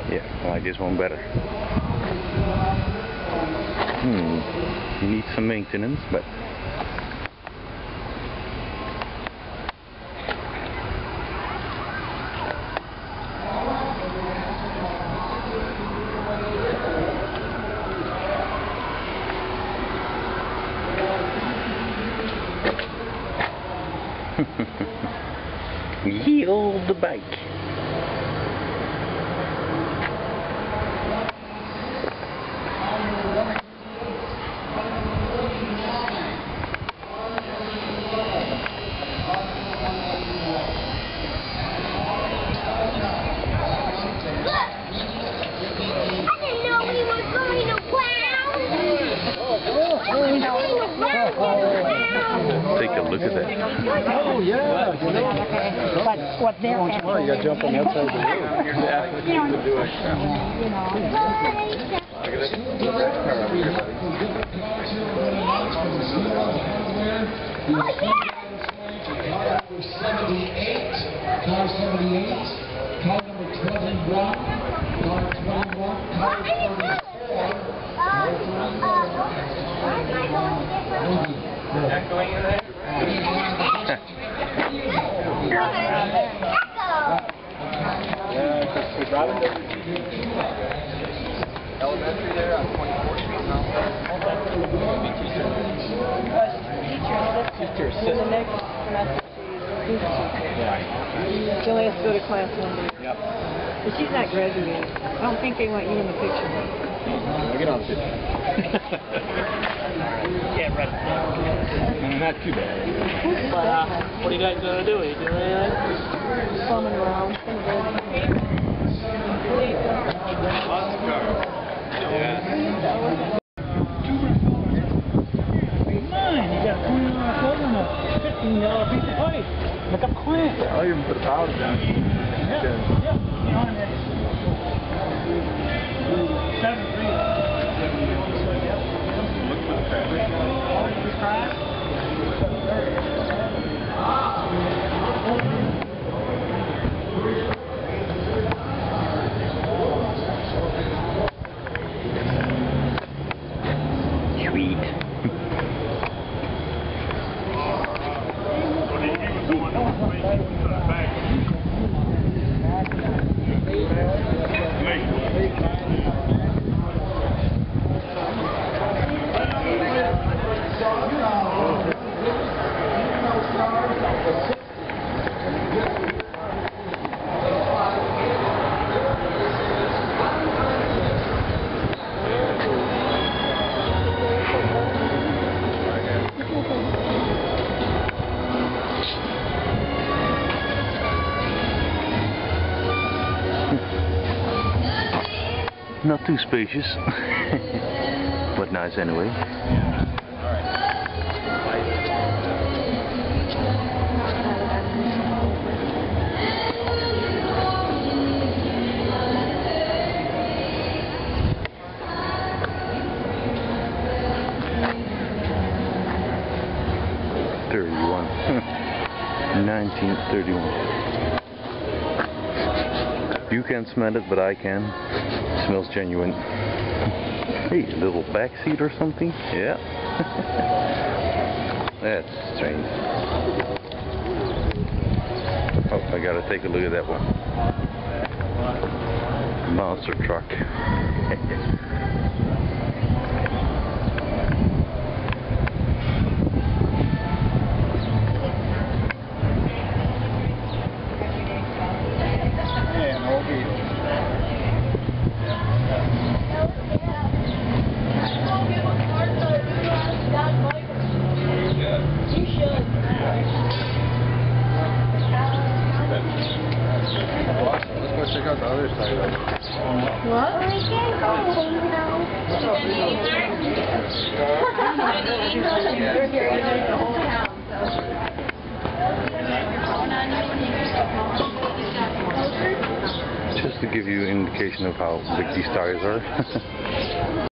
Yeah, I like this one better. You need some maintenance, but yield the bike. Take a look at that. Oh, yeah. What they're Oh, you got to jump on the outside of the road. Car 78, car number 21, car 21, car 34. Echoing in there? Elementary there on 24th Street now. Teacher assistant. She only has to go to class 1 day. Yep. But she's not graduating. I don't think they want you in the picture. I'll get on the picture. Yeah, right. Not too bad. What are you guys going to do? Are you doing anything? Bumming around. Mine, you got $20 clothes on a $15 piece of pipe. Look up quick. I'll even put the powder down. Yeah. Sweet. Not too spacious, but nice anyway. $31. 1931. You can't smell it, but I can. It smells genuine. Hey, a little back seat or something? Yeah. That's strange. Oh, I gotta take a look at that one. Monster truck. gotta check out the other side. What? We can't go home now. You're here, you know the whole town, Just to give you an indication of how big these tires are.